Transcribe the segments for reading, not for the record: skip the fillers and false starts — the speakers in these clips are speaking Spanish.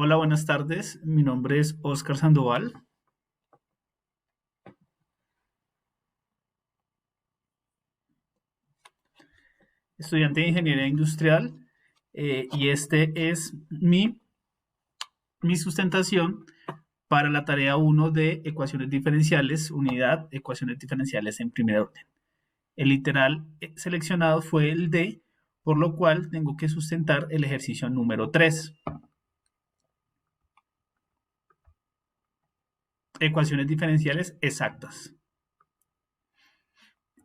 Hola, buenas tardes. Mi nombre es Oscar Sandoval. Estudiante de Ingeniería Industrial, y este es mi sustentación para la tarea 1 de ecuaciones diferenciales, unidad ecuaciones diferenciales en primer orden. El literal seleccionado fue el D, por lo cual tengo que sustentar el ejercicio número 3. Ecuaciones diferenciales exactas.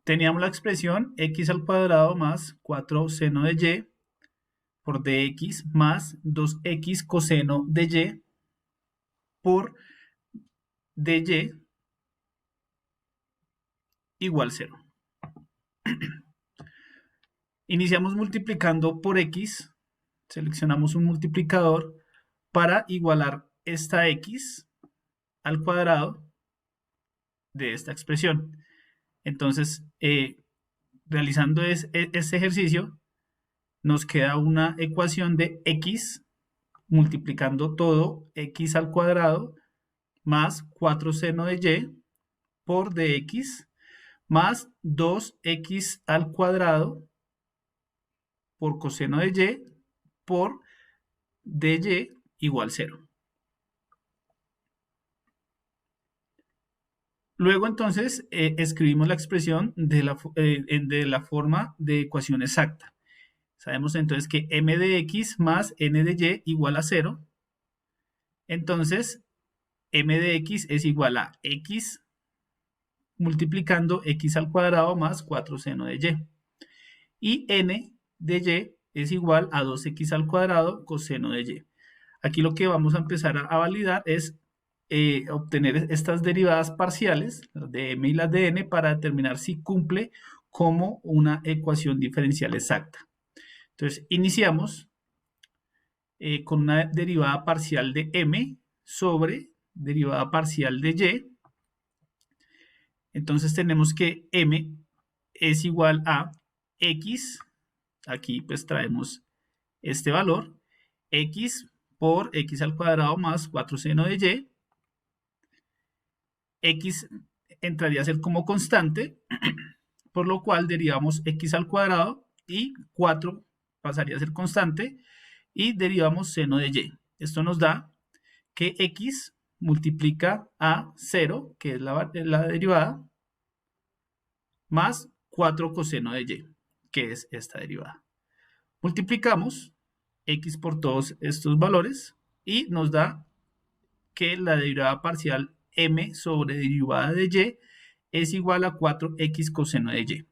Teníamos la expresión x al cuadrado más 4 seno de y por dx más 2x coseno de y por dy igual 0. Iniciamos multiplicando por x, seleccionamos un multiplicador para igualar esta x al cuadrado de esta expresión. Entonces, realizando este ejercicio, nos queda una ecuación de x multiplicando todo x al cuadrado más 4 seno de y por dx más 2x al cuadrado por coseno de y por dy igual 0. Luego entonces escribimos la expresión de la forma de ecuación exacta. Sabemos entonces que m de x más n de y igual a 0. Entonces m de x es igual a x multiplicando x al cuadrado más 4 seno de y. Y n de y es igual a 2x al cuadrado coseno de y. Aquí lo que vamos a empezar a validar es obtener estas derivadas parciales, las de m y las de n, para determinar si cumple como una ecuación diferencial exacta. Entonces, iniciamos con una derivada parcial de m sobre derivada parcial de y. Entonces tenemos que m es igual a x, aquí pues traemos este valor, x por x al cuadrado más 4 seno de y. X entraría a ser como constante, por lo cual derivamos x al cuadrado y 4 pasaría a ser constante y derivamos seno de y. Esto nos da que x multiplica a 0, que es la derivada, más 4 coseno de y, que es esta derivada. Multiplicamos x por todos estos valores y nos da que la derivada parcial m sobre derivada de y es igual a 4x coseno de y.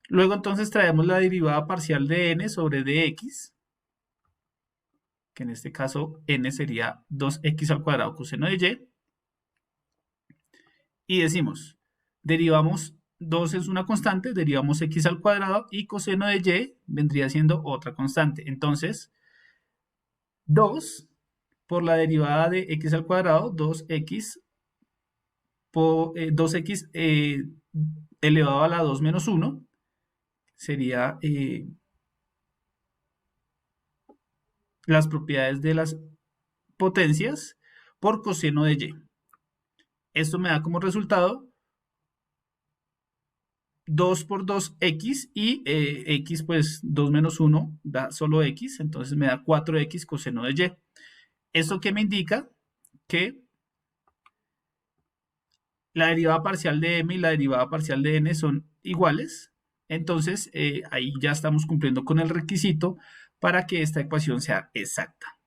Luego entonces traemos la derivada parcial de n sobre dx, que en este caso n sería 2x al cuadrado coseno de y. Y decimos, derivamos 2 es una constante, derivamos x al cuadrado y coseno de y vendría siendo otra constante. Entonces, 2 por la derivada de x al cuadrado, 2x, por, 2x elevado a la 2 menos 1, sería las propiedades de las potencias por coseno de y. Esto me da como resultado 2 por 2x y x pues 2 menos 1 da solo x, entonces me da 4x coseno de y. ¿Esto qué me indica? Que la derivada parcial de m y la derivada parcial de n son iguales. Entonces ahí ya estamos cumpliendo con el requisito para que esta ecuación sea exacta.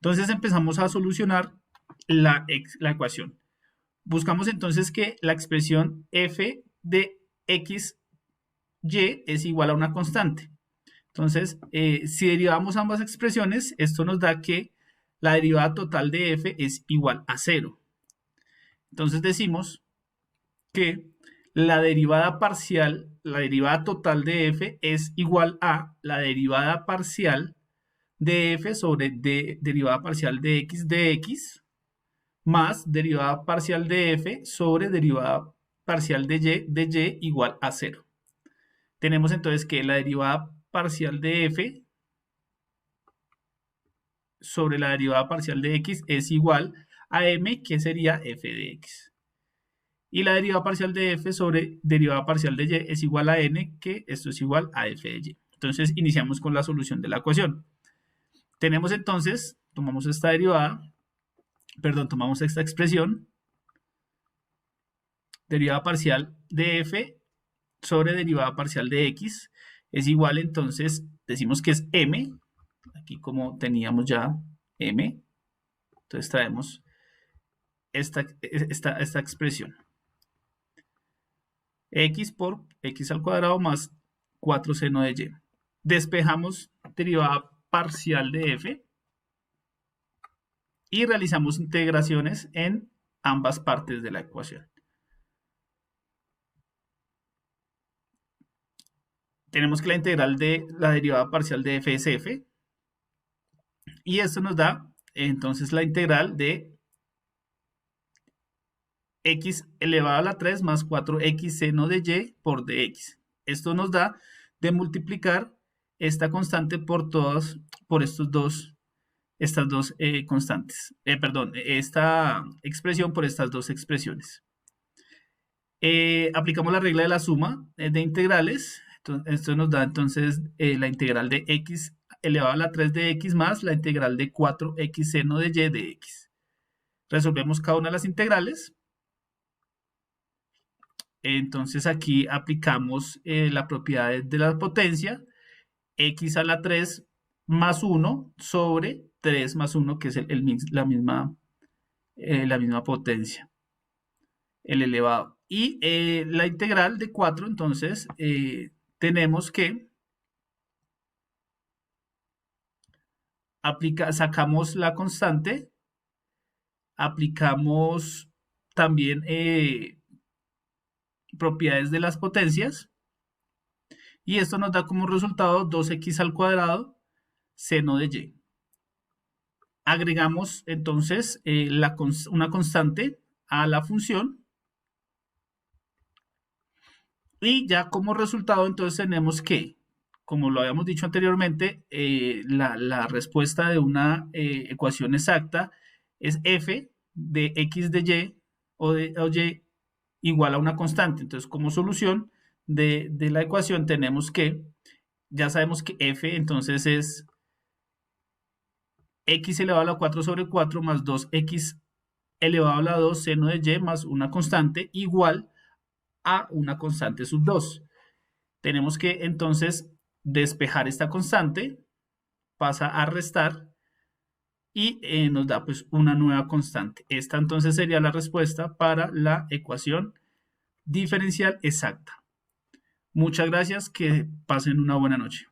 Entonces empezamos a solucionar la ecuación. Buscamos entonces que la expresión f de x y es igual a una constante. Entonces, si derivamos ambas expresiones, esto nos da que la derivada total de f es igual a 0. Entonces decimos que la derivada parcial, la derivada total de f es igual a la derivada parcial de f sobre derivada parcial de x más derivada parcial de f sobre derivada parcial de y igual a 0. Tenemos entonces que la derivada parcial de f sobre la derivada parcial de x es igual a m, que sería f de x. Y la derivada parcial de f sobre derivada parcial de y es igual a n, que esto es igual a f de y. Entonces iniciamos con la solución de la ecuación. Tenemos entonces, tomamos esta derivada, perdón, tomamos esta expresión, derivada parcial de f sobre derivada parcial de x es igual, entonces decimos que es m, aquí como teníamos ya m, entonces traemos esta expresión. X por x al cuadrado más 4 seno de y. Despejamos derivada parcial de f y realizamos integraciones en ambas partes de la ecuación. Tenemos que la integral de la derivada parcial de f es f, y esto nos da entonces la integral de x elevado a la 3 más 4x seno de y por dx. Esto nos da de multiplicar esta constante por estas dos constantes. Perdón, esta expresión por estas dos expresiones. Aplicamos la regla de la suma de integrales. Esto nos da entonces la integral de x elevado a la 3 de x más la integral de 4x seno de y de x. Resolvemos cada una de las integrales. Entonces aquí aplicamos la propiedad de la potencia, x a la 3 más 1 sobre 3 más 1, que es la misma potencia, el elevado. Y la integral de 4, entonces tenemos que sacamos la constante, aplicamos también propiedades de las potencias, y esto nos da como resultado 2x al cuadrado seno de y. Agregamos entonces una constante a la función, y ya como resultado entonces tenemos que, como lo habíamos dicho anteriormente, la respuesta de una ecuación exacta es f de x de y o y igual a una constante. Entonces, como solución de la ecuación tenemos que, ya sabemos que f entonces es x elevado a la 4 sobre 4 más 2x elevado a la 2 seno de y más una constante igual a una constante sub 2. Tenemos que entonces despejar esta constante, pasa a restar y nos da pues una nueva constante. Esta entonces sería la respuesta para la ecuación diferencial exacta. Muchas gracias, que pasen una buena noche.